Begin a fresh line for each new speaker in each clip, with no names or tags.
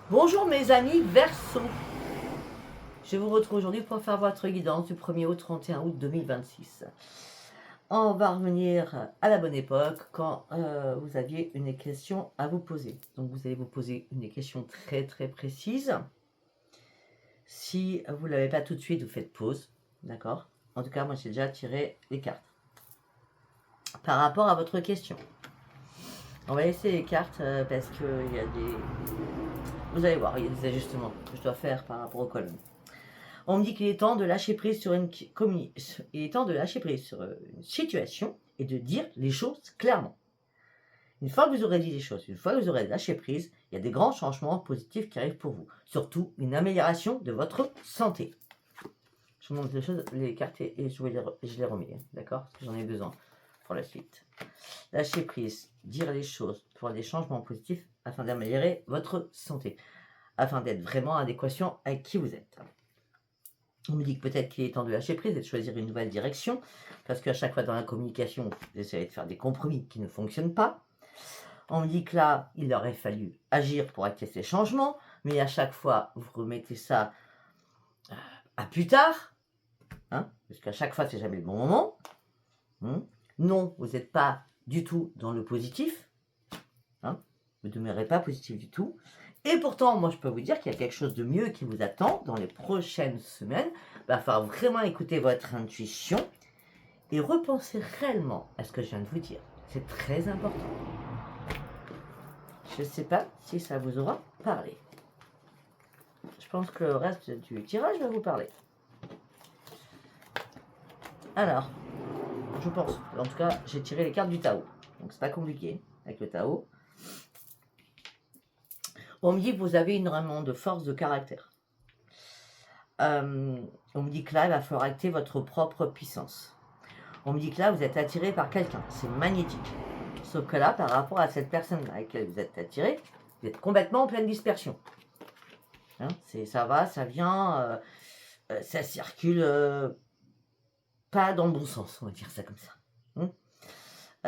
Bonjour mes amis Verseau. Je vous retrouve aujourd'hui pour faire votre guidance du 1er au 31 août 2026. On va revenir à la bonne époque quand vous aviez une question à vous poser. Donc vous allez vous poser une question très précise. Si vous ne l'avez pas tout de suite, vous faites pause. D'accord? En tout cas, moi j'ai déjà tiré les cartes. Par rapport à votre question, on va laisser les cartes parce qu'il y a des... Vous allez voir, il y a des ajustements que je dois faire par rapport aux colonnes. On me dit qu'il est temps de lâcher prise sur une situation et de dire les choses clairement. Une fois que vous aurez dit les choses, une fois que vous aurez lâché prise, il y a des grands changements positifs qui arrivent pour vous. Surtout une amélioration de votre santé. Je vous montre les cartes et je les remets, d'accord? Parce que j'en ai besoin pour la suite. Lâcher prise, dire les choses pour des changements positifs afin d'améliorer votre santé, afin d'être vraiment en adéquation avec qui vous êtes. On me dit que peut-être qu'il est temps de lâcher prise et de choisir une nouvelle direction, parce qu'à chaque fois dans la communication, vous essayez de faire des compromis qui ne fonctionnent pas. On me dit que là, il aurait fallu agir pour acter ces changements, mais à chaque fois, vous remettez ça à plus tard, hein, parce qu'à chaque fois, c'est jamais le bon moment. Non, vous n'êtes pas du tout dans le positif, hein, vous ne demeurez pas positif du tout. Et pourtant, moi, je peux vous dire qu'il y a quelque chose de mieux qui vous attend dans les prochaines semaines. Il va falloir vraiment écouter votre intuition et repenser réellement à ce que je viens de vous dire. C'est très important. Je ne sais pas si ça vous aura parlé. Je pense que le reste du tirage va vous parler. Alors, je pense, en tout cas, j'ai tiré les cartes du Tao. Donc, c'est pas compliqué avec le Tao. On me dit que vous avez énormément de force de caractère. On me dit que là, il va falloir acter votre propre puissance. On me dit que là, vous êtes attiré par quelqu'un. C'est magnétique. Sauf que là, par rapport à cette personne avec laquelle vous êtes attiré, vous êtes complètement en pleine dispersion. Hein, ça va, ça vient, ça circule pas dans le bon sens, on va dire ça comme ça.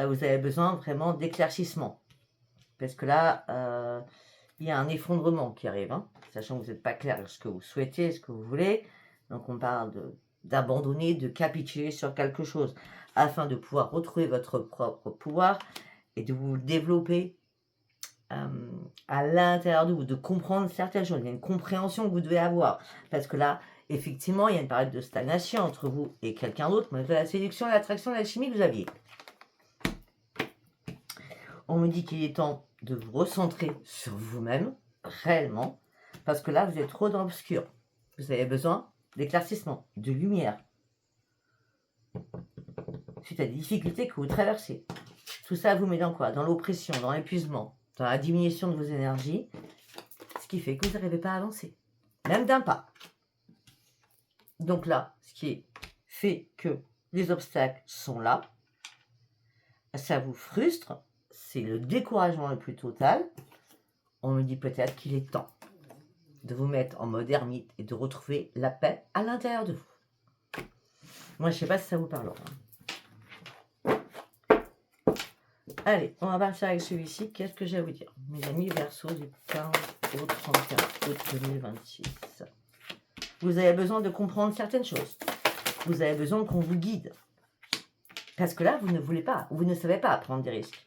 Vous avez besoin vraiment d'éclaircissement. Parce que là, il y a un effondrement qui arrive, hein, sachant que vous n'êtes pas clair ce que vous souhaitez, ce que vous voulez. Donc on parle d'abandonner, de capituler sur quelque chose, afin de pouvoir retrouver votre propre pouvoir et de vous développer à l'intérieur de vous, de comprendre certaines choses. Il y a une compréhension que vous devez avoir. Parce que là, effectivement, il y a une période de stagnation entre vous et quelqu'un d'autre, malgré la séduction, l'attraction, l'alchimie que vous aviez. On me dit qu'il est temps de vous recentrer sur vous-même, réellement, parce que là, vous êtes trop dans l'obscur. Vous avez besoin d'éclaircissement, de lumière, suite à des difficultés que vous traversez. Tout ça vous met dans quoi? Dans l'oppression, dans l'épuisement, dans la diminution de vos énergies, ce qui fait que vous n'arrivez pas à avancer, même d'un pas. Donc là, ce qui fait que les obstacles sont là, ça vous frustre, c'est le découragement le plus total. On me dit peut-être qu'il est temps de vous mettre en mode ermite et de retrouver la paix à l'intérieur de vous. Moi, je ne sais pas si ça vous parle. Allez, on va partir avec celui-ci. Qu'est-ce que j'ai à vous dire? Mes amis Verseau du 15 au 31 août 2026. Vous avez besoin de comprendre certaines choses. Vous avez besoin qu'on vous guide. Parce que là, vous ne voulez pas, vous ne savez pas prendre des risques.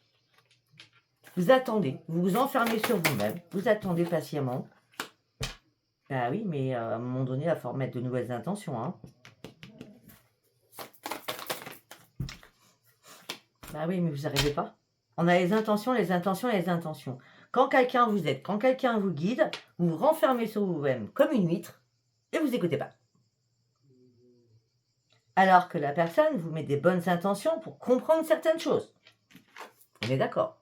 Vous attendez, vous vous enfermez sur vous-même, vous attendez patiemment. Ah oui, mais à un moment donné, il va falloir mettre de nouvelles intentions. Hein. Bah oui, mais vous n'arrivez pas. On a les intentions, les intentions et les intentions. Quand quelqu'un vous aide, quand quelqu'un vous guide, vous vous renfermez sur vous-même comme une huître et vous n'écoutez pas. Alors que la personne vous met des bonnes intentions pour comprendre certaines choses. On est d'accord.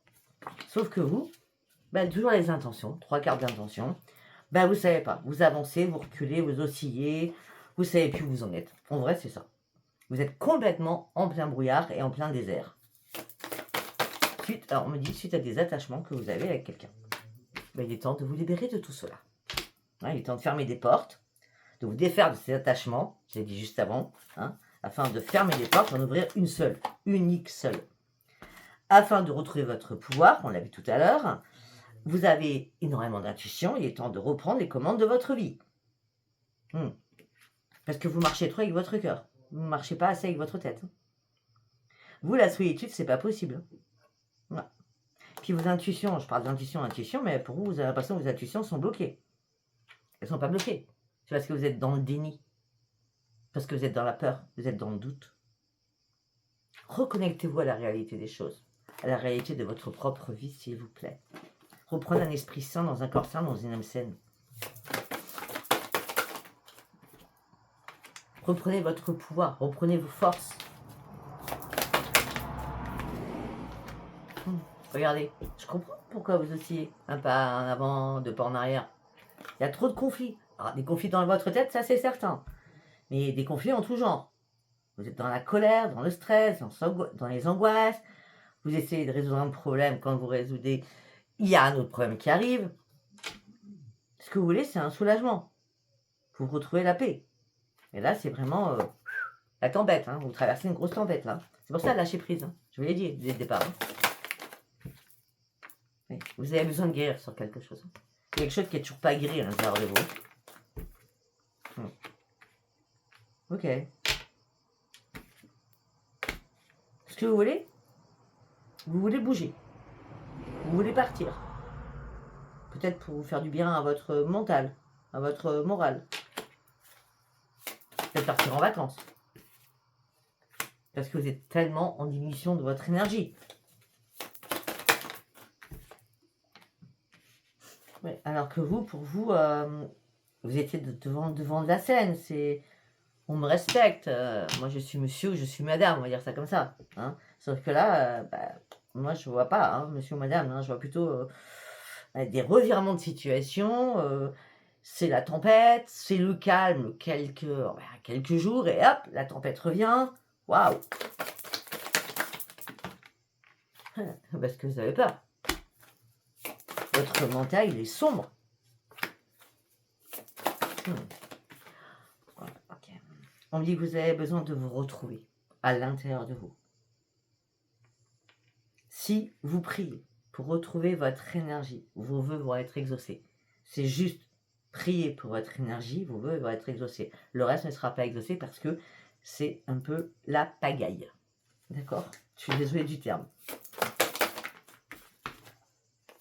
Sauf que vous, toujours les intentions, 3 cartes d'intention, vous ne savez pas. Vous avancez, vous reculez, vous oscillez, vous ne savez plus où vous en êtes. En vrai, c'est ça. Vous êtes complètement en plein brouillard et en plein désert. Alors on me dit suite à des attachements que vous avez avec quelqu'un. Il est temps de vous libérer de tout cela. Il est temps de fermer des portes, de vous défaire de ces attachements, je l'ai dit juste avant, afin de fermer les portes, d'en ouvrir une seule, unique seule. Afin de retrouver votre pouvoir, on l'a vu tout à l'heure, vous avez énormément d'intuition, il est temps de reprendre les commandes de votre vie. Parce que vous marchez trop avec votre cœur. Vous ne marchez pas assez avec votre tête. Vous, la solitude, c'est pas possible. Non. Puis vos intuitions, je parle d'intuition, mais pour vous, vous avez l'impression que vos intuitions sont bloquées. Elles ne sont pas bloquées. C'est parce que vous êtes dans le déni. Parce que vous êtes dans la peur, vous êtes dans le doute. Reconnectez-vous à la réalité des choses, à la réalité de votre propre vie, s'il vous plaît. Reprenez un esprit sain dans un corps sain, dans une âme saine. Reprenez votre pouvoir, reprenez vos forces. Regardez, je comprends pourquoi vous oscillez. Un pas en avant, deux pas en arrière. Il y a trop de conflits. Alors, des conflits dans votre tête, ça c'est certain. Mais des conflits en tout genre. Vous êtes dans la colère, dans le stress, dans les angoisses. Vous essayez de résoudre un problème. Quand vous résoudez, il y a un autre problème qui arrive. Ce que vous voulez, c'est un soulagement. Vous retrouvez la paix. Et là, c'est vraiment la tempête. Hein. Vous traversez une grosse tempête là. C'est pour ça, lâchez prise. Hein. Je vous l'ai dit dès le départ. Hein. Oui. Vous avez besoin de guérir sur quelque chose. Quelque chose qui n'est toujours pas guéri à l'intérieur de vous. Ok. Ce que vous voulez bouger. Vous voulez partir. Peut-être pour vous faire du bien à votre mental, à votre morale. Peut-être partir en vacances. Parce que vous êtes tellement en diminution de votre énergie. Ouais, alors que vous, pour vous, vous étiez devant de la scène. C'est, on me respecte. Moi, je suis monsieur ou je suis madame, on va dire ça comme ça. Hein. Sauf que là, moi, je vois pas, hein, monsieur ou madame. Hein, je vois plutôt des revirements de situation. C'est la tempête, c'est le calme quelques jours et hop, la tempête revient. Waouh! Parce que vous avez peur. Votre mental, il est sombre. Voilà, okay. On me dit que vous avez besoin de vous retrouver à l'intérieur de vous. Si vous priez pour retrouver votre énergie, vos vœux vont être exaucés. C'est juste prier pour votre énergie, vos vœux vont être exaucés. Le reste ne sera pas exaucé parce que c'est un peu la pagaille. D'accord? Je suis désolée du terme.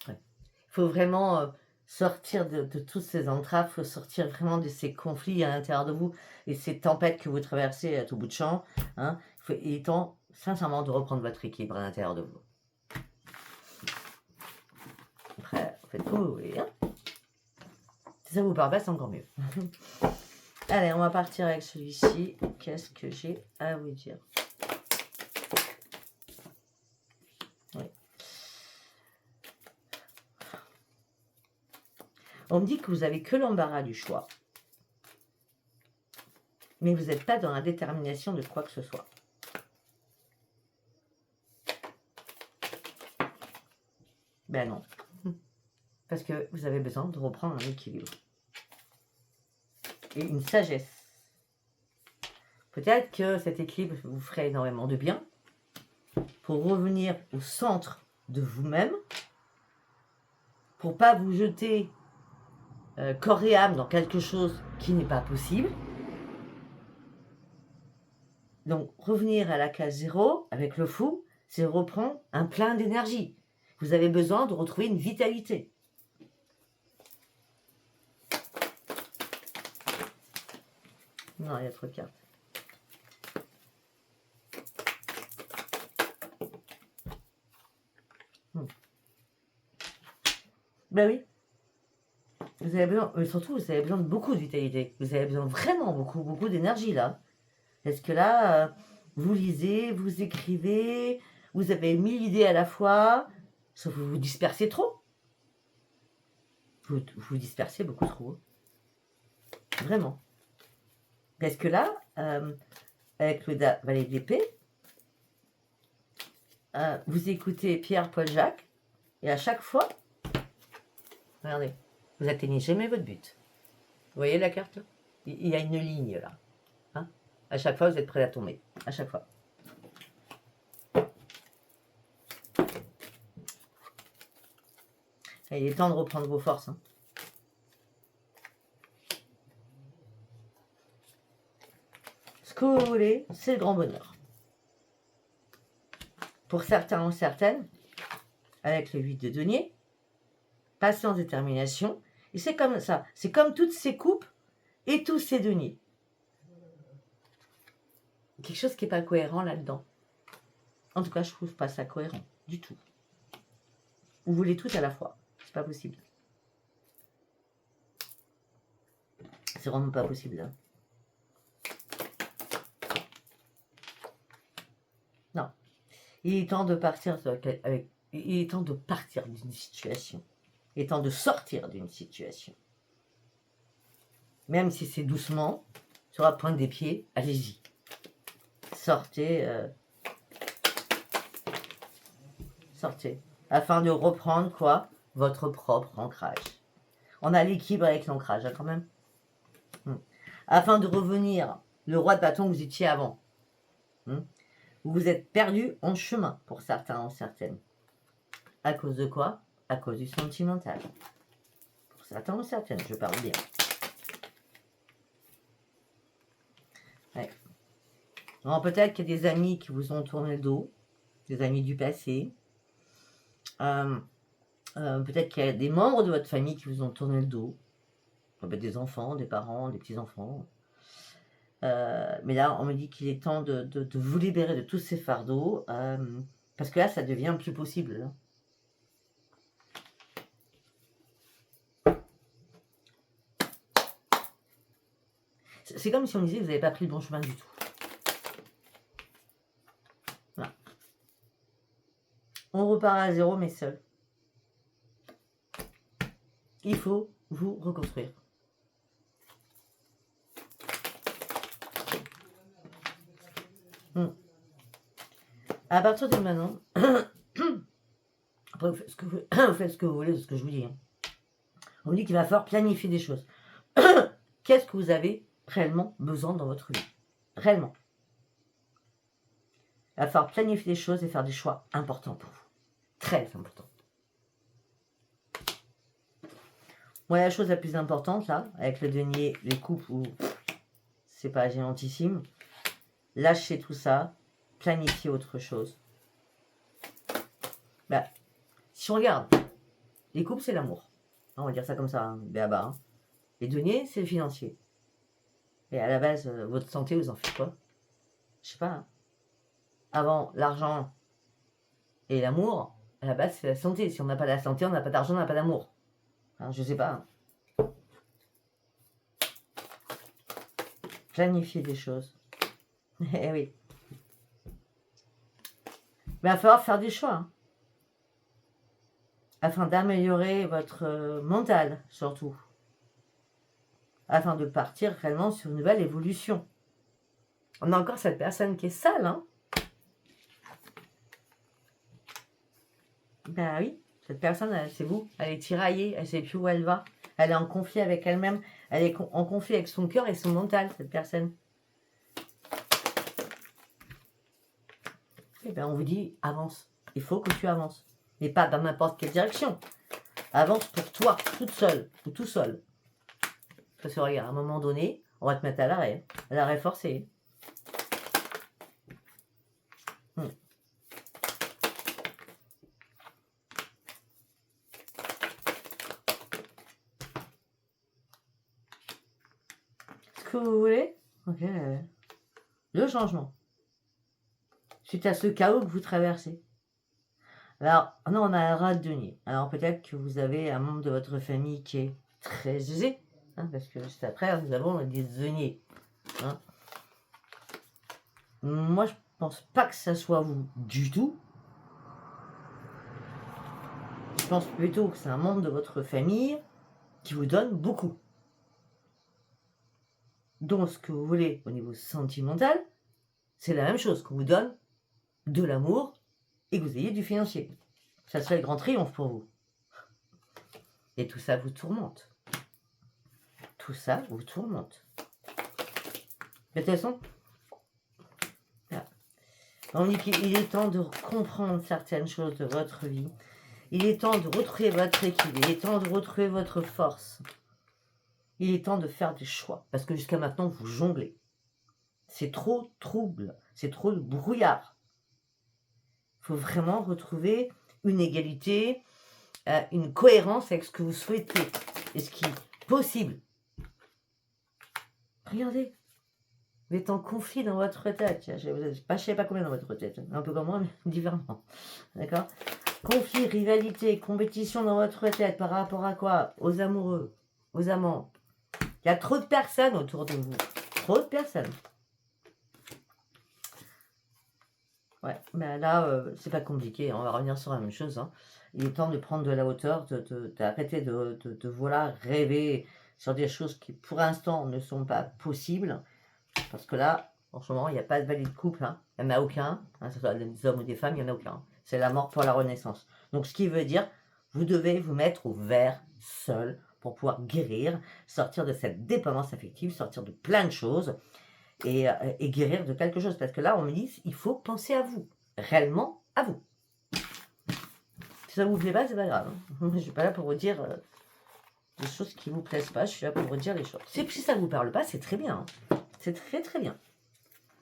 Il faut vraiment sortir de toutes ces entraves, il faut sortir vraiment de ces conflits à l'intérieur de vous et ces tempêtes que vous traversez à tout bout de champ. Hein. Il est temps, sincèrement, de reprendre votre équilibre à l'intérieur de vous. Après, vous faites comme vous voulez. Hein. Si ça vous parle pas, c'est encore mieux. Allez, on va partir avec celui-ci. Qu'est-ce que j'ai à vous dire? Oui. On me dit que vous avez que l'embarras du choix. Mais vous n'êtes pas dans la détermination de quoi que ce soit. Ben non. Parce que vous avez besoin de reprendre un équilibre. Et une sagesse. Peut-être que cet équilibre vous ferait énormément de bien pour revenir au centre de vous-même, pour ne pas vous jeter corps et âme dans quelque chose qui n'est pas possible. Donc, revenir à la case zéro avec le fou, c'est reprendre un plein d'énergie. Vous avez besoin de retrouver une vitalité. Non, il y a trop de cartes. Ben oui. Vous avez besoin, mais surtout, vous avez besoin de beaucoup de vitalité. Vous avez besoin vraiment beaucoup d'énergie là. Parce que là, vous lisez, vous écrivez, vous avez 1000 idées à la fois, sauf que vous vous dispersez trop. Vous vous dispersez beaucoup trop. Vraiment. Parce que là, avec le valet d'épée, vous écoutez Pierre-Paul Jacques, et à chaque fois, regardez, vous atteignez jamais votre but. Vous voyez la carte là? Il y a une ligne là. Hein, à chaque fois, vous êtes prêt à tomber. À chaque fois. Il est temps de reprendre vos forces. Hein. Ce que vous voulez, c'est le grand bonheur. Pour certains ou certaines, avec le 8 de denier, patience, détermination. Et c'est comme ça. C'est comme toutes ces coupes et tous ces deniers. Quelque chose qui n'est pas cohérent là-dedans. En tout cas, je trouve pas ça cohérent du tout. Vous voulez tout à la fois. C'est pas possible. C'est vraiment pas possible. Hein. Non. Il est temps de partir il est temps de partir d'une situation. Il est temps de sortir d'une situation. Même si c'est doucement, sur la pointe des pieds, allez-y. Sortez. Sortez. Afin de reprendre quoi? Votre propre ancrage. On a l'équilibre avec l'ancrage, hein, quand même. Afin de revenir le roi de bâton que vous étiez avant. Vous vous êtes perdu en chemin pour certains ou certaines. À cause de quoi? À cause du sentimental. Pour certains ou certaines, je parle bien. Ouais. Alors peut-être qu'il y a des amis qui vous ont tourné le dos, des amis du passé. Peut-être qu'il y a des membres de votre famille qui vous ont tourné le dos. Peut-être des enfants, des parents, des petits-enfants. Mais là, on me dit qu'il est temps de vous libérer de tous ces fardeaux. Parce que là, ça devient plus possible. Hein. C'est comme si on disait que vous n'avez pas pris le bon chemin du tout. Voilà. On repart à zéro, mais seul. Il faut vous reconstruire. À partir de maintenant, après vous faites ce que vous voulez de ce que je vous dis. Hein. On me dit qu'il va falloir planifier des choses. Qu'est-ce que vous avez réellement besoin dans votre vie? Réellement. Il va falloir planifier des choses et faire des choix importants pour vous. Très importants. Moi, la chose la plus importante, là, avec le denier, les coupes où c'est pas géantissime, lâchez tout ça, planifiez autre chose. Bah, si on regarde, les coupes, c'est l'amour. On va dire ça comme ça, hein, béaba. Hein. Les deniers, c'est le financier. Et à la base, votre santé, vous en faites quoi? Je sais pas. Hein. Avant l'argent et l'amour, à la base, c'est la santé. Si on n'a pas la santé, on n'a pas d'argent, on n'a pas d'amour. Hein, je sais pas. Hein. Planifier des choses. Eh oui. Mais il va falloir faire des choix. Hein. Afin d'améliorer votre mental, surtout. Afin de partir réellement sur une nouvelle évolution. On a encore cette personne qui est sale, hein. Ben oui, cette personne, c'est vous. Elle est tiraillée, elle ne sait plus où elle va. Elle est en conflit avec elle-même. Elle est en conflit avec son cœur et son mental, cette personne. Eh bien, on vous dit, avance. Il faut que tu avances. Mais pas dans n'importe quelle direction. Avance pour toi, toute seule, ou tout seul. Parce que regarde, à un moment donné, on va te mettre à l'arrêt. À l'arrêt forcé. Ce que vous voulez, ok. Le changement. Suite à ce chaos que vous traversez. Alors, non, on a un rat de denier. Alors peut-être que vous avez un membre de votre famille qui est très aisé. Hein, parce que juste après, nous avons des deniers. Hein. Moi, je pense pas que ça soit vous du tout. Je pense plutôt que c'est un membre de votre famille qui vous donne beaucoup. Donc, ce que vous voulez au niveau sentimental, c'est la même chose qu'on vous donne de l'amour et que vous ayez du financier. Ça serait le grand triomphe pour vous. Et tout ça vous tourmente. Tout ça vous tourmente. Mais de toute façon, on dit qu'il est temps de comprendre certaines choses de votre vie Il est temps de retrouver votre équilibre. Il est temps de retrouver votre force. Il est temps de faire des choix. Parce que jusqu'à maintenant, vous jonglez. C'est trop trouble. C'est trop de brouillard. Il faut vraiment retrouver une égalité, une cohérence avec ce que vous souhaitez et ce qui est possible. Regardez. Vous êtes en conflit dans votre tête. Je ne sais pas combien dans votre tête. Un peu comme moi, mais différemment. D'accord? Conflit, rivalité, compétition dans votre tête par rapport à quoi? Aux amoureux, aux amants. Il y a trop de personnes autour de vous. Trop de personnes. Ouais, mais là, c'est pas compliqué. On va revenir sur la même chose. Hein. Il est temps de prendre de la hauteur, d'arrêter de vouloir rêver sur des choses qui, pour l'instant, ne sont pas possibles. Parce que là, en ce moment, il n'y a pas de valide couple. Hein. Il n'y en a aucun. Hein, que ce soit des hommes ou des femmes, il n'y en a aucun. C'est la mort pour la renaissance. Donc, ce qui veut dire, vous devez vous mettre au vert seul pour pouvoir guérir, sortir de cette dépendance affective, sortir de plein de choses et guérir de quelque chose. Parce que là, on me dit, il faut penser à vous. Réellement à vous. Si ça ne vous plaît pas, c'est pas grave. Hein. Je ne suis pas là pour vous dire des choses qui ne vous plaisent pas. Je suis là pour vous dire les choses. Si ça ne vous parle pas, c'est très bien. Hein. C'est très très bien.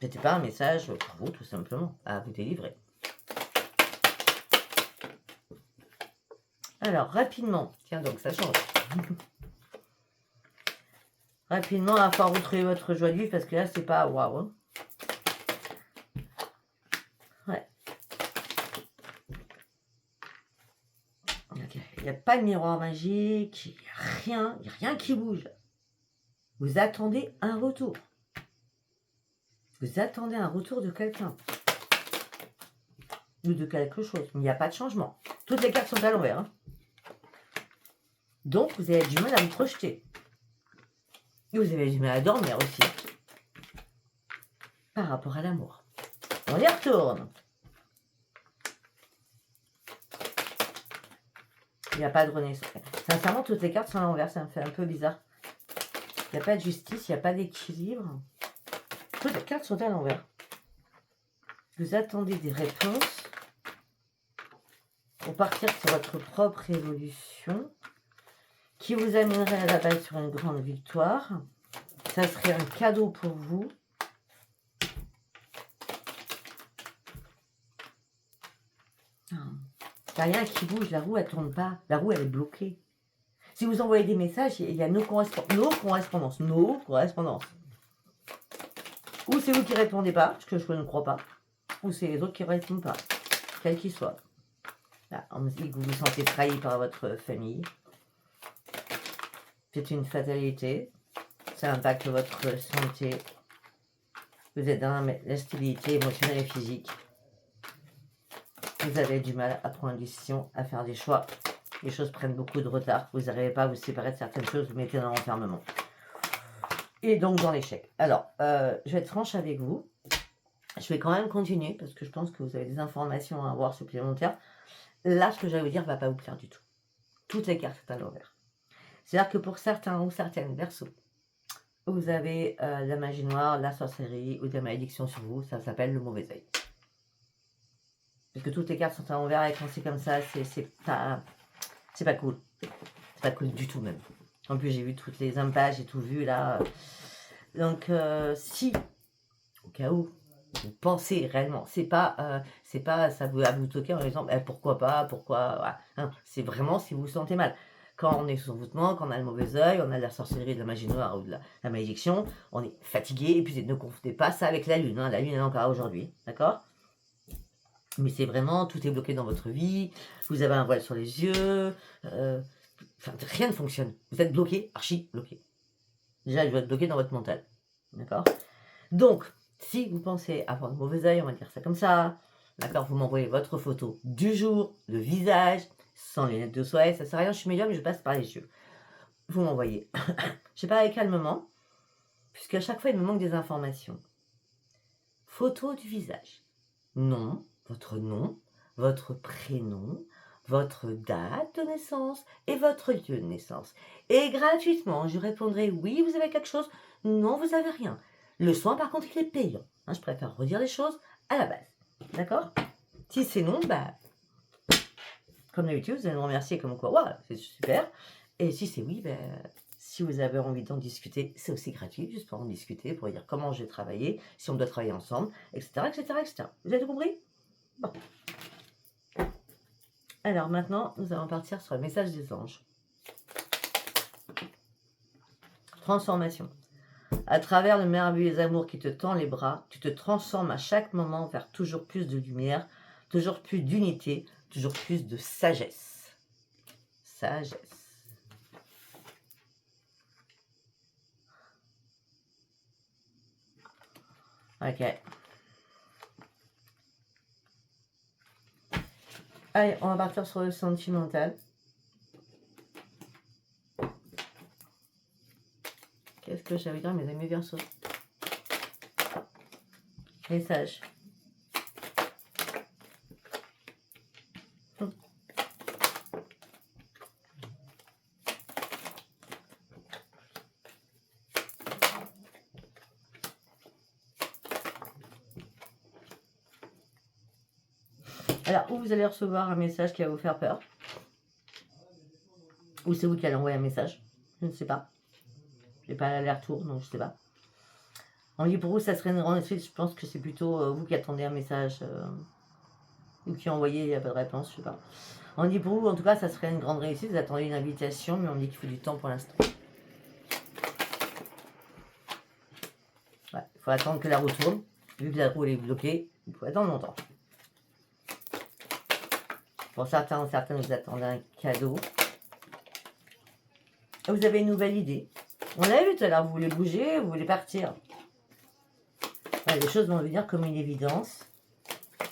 C'était pas un message pour vous, tout simplement, à vous délivrer. Alors, rapidement, tiens donc, ça change. Rapidement, il va falloir retrouver votre joie de vivre parce que là, c'est pas waouh. Hein. Ouais. Okay. Il n'y a pas de miroir magique, il n'y a rien qui bouge. Vous attendez un retour. Vous attendez un retour de quelqu'un. Ou de quelque chose. Il n'y a pas de changement. Toutes les cartes sont à l'envers. Hein. Donc, vous avez du mal à vous projeter. Et vous avez du mal à dormir aussi. Par rapport à l'amour. On y retourne. Il n'y a pas de renaissance. Sincèrement, toutes les cartes sont à l'envers. Ça me fait un peu bizarre. Il n'y a pas de justice, il n'y a pas d'équilibre. Toutes les cartes sont à l'envers. Vous attendez des réponses pour partir sur votre propre évolution qui vous amènerait à la base sur une grande victoire. Ça serait un cadeau pour vous. Il n'y a rien qui bouge, la roue elle tourne pas, la roue elle est bloquée. Si vous envoyez des messages, il y a nos correspondances. Ou c'est vous qui ne répondez pas, ce que je ne crois pas, ou c'est les autres qui ne répondent pas, quel qu'il soit. Là, on me dit que vous vous sentez trahi par votre famille. C'est une fatalité. Ça impacte votre santé. Vous êtes dans l'instabilité émotionnelle et physique. Vous avez du mal à prendre une décision, à faire des choix. Les choses prennent beaucoup de retard. Vous n'arrivez pas à vous séparer de certaines choses. Vous mettez dans l'enfermement. Et donc dans l'échec. Alors, je vais être franche avec vous. Je vais quand même continuer parce que je pense que vous avez des informations à avoir supplémentaires. Là, ce que j'allais vous dire ne va pas vous plaire du tout. Toutes les cartes sont à l'envers. C'est-à-dire que pour certains ou certaines Verseaux, vous avez la magie noire, la sorcellerie ou des malédictions sur vous. Ça s'appelle le mauvais œil. Parce que toutes les cartes sont à l'envers et quand c'est comme ça, c'est pas cool. C'est pas cool du tout même. En plus, j'ai vu toutes les impages, j'ai tout vu là. Donc, si, au cas où, vous pensez réellement, c'est pas ça vous toquer en disant pourquoi pas, pourquoi. Voilà. Hein, c'est vraiment si vous vous sentez mal. Quand on est sous envoûtement, quand on a le mauvais œil, on a de la sorcellerie, de la magie noire ou de la malédiction, on est fatigué. Et puis, ne confondez pas ça avec la lune. Hein. La lune est encore aujourd'hui. D'accord? Mais c'est vraiment, tout est bloqué dans votre vie. Vous avez un voile sur les yeux. Rien ne fonctionne. Vous êtes bloqué, archi bloqué. Déjà, il doit être bloqué dans votre mental. D'accord? Donc, si vous pensez avoir de mauvais œil, on va dire ça comme ça. D'accord? Vous m'envoyez votre photo du jour, le visage, sans lunettes de soleil. Ça sert à rien, je suis médium, je passe par les yeux. Vous m'envoyez. Je sais pas, calmement. Puisque à chaque fois, il me manque des informations. Photo du visage. Nom, votre prénom, votre date de naissance et votre lieu de naissance. Et gratuitement, je répondrai oui, vous avez quelque chose, non, vous n'avez rien. Le soin, par contre, il est payant. Hein, je préfère redire les choses à la base. D'accord? Si c'est non, Comme d'habitude, vous allez me remercier comme quoi, ouais, c'est super. Et si c'est oui, ben, si vous avez envie d'en discuter, c'est aussi gratuit, juste pour en discuter, pour dire comment j'ai travaillé, si on doit travailler ensemble, etc., etc., etc. Vous avez tout compris? Bon. Alors maintenant, nous allons partir sur le message des anges. Transformation. À travers le merveilleux amour qui te tend les bras, tu te transformes à chaque moment vers toujours plus de lumière, toujours plus d'unité, toujours plus de sagesse. Sagesse. Ok. Allez, on va partir sur le sentimental. Qu'est-ce que j'avais dit, mes amis Verseaux? Message. Alors, ou vous allez recevoir un message qui va vous faire peur, ou c'est vous qui allez envoyer un message, je ne sais pas. Je n'ai pas l'aller-retour, donc je ne sais pas. On dit pour vous, ça serait une grande suite. Je pense que c'est plutôt vous qui attendez un message, ou qui envoyez, il n'y a pas de réponse, je sais pas. On dit pour vous, en tout cas, ça serait une grande réussite. Vous attendez une invitation, mais on dit qu'il faut du temps pour l'instant. Ouais, il faut attendre que la roue tourne. Vu que la roue est bloquée, il faut attendre longtemps. Pour certains ou certaines, vous attendez un cadeau. Vous avez une nouvelle idée. On l'a vu tout à l'heure, vous voulez bouger, vous voulez partir. Ouais, les choses vont venir comme une évidence.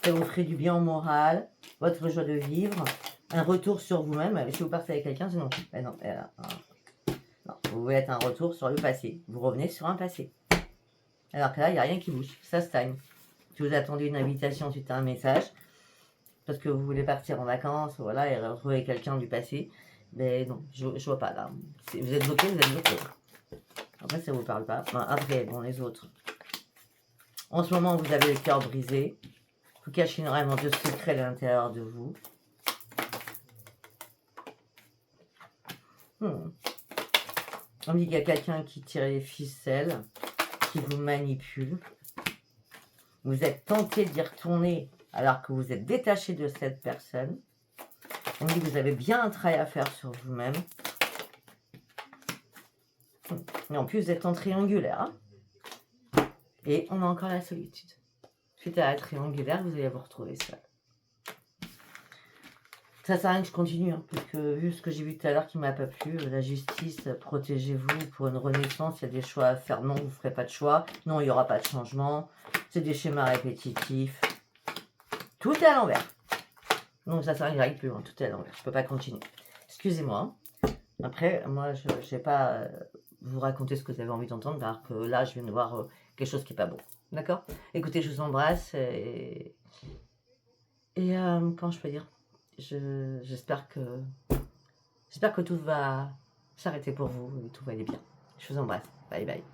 Ça vous ferait du bien au moral, votre joie de vivre, un retour sur vous-même. Si vous partez avec quelqu'un, sinon. Non, non, vous voulez être un retour sur le passé. Vous revenez sur un passé. Alors que là, il n'y a rien qui bouge. Ça stagne. Si vous attendez une invitation suite à un message, parce que vous voulez partir en vacances, voilà, et retrouver quelqu'un du passé, mais non, je vois pas là. Vous êtes bloqué, vous êtes bloqué. Après, ça vous parle pas. Enfin, après, bon, les autres. En ce moment, vous avez le cœur brisé. Vous cachez énormément de secrets à l'intérieur de vous. On dit qu'il y a quelqu'un qui tire les ficelles, qui vous manipule. Vous êtes tenté d'y retourner alors que vous êtes détaché de cette personne. On dit que vous avez bien un travail à faire sur vous-même. Et en plus, vous êtes en triangulaire. Hein. Et on a encore la solitude. Suite à la triangulaire, vous allez vous retrouver seul. Ça sert à rien que je continue, hein, parce que vu ce que j'ai vu tout à l'heure qui m'a pas plu, la justice, protégez-vous pour une renaissance, il y a des choix à faire, non, vous ne ferez pas de choix, non, il n'y aura pas de changement, c'est des schémas répétitifs, tout est à l'envers. Donc ça sert à rien que j'aille plus loin, tout est à l'envers, je ne peux pas continuer. Excusez-moi. Après, moi, je ne sais pas vous raconter ce que vous avez envie d'entendre, parce que là, je viens de voir quelque chose qui n'est pas bon. D'accord? Écoutez, je vous embrasse et comment je peux dire? J'espère que tout va s'arrêter pour vous et tout va aller bien. Je vous embrasse. Bye bye.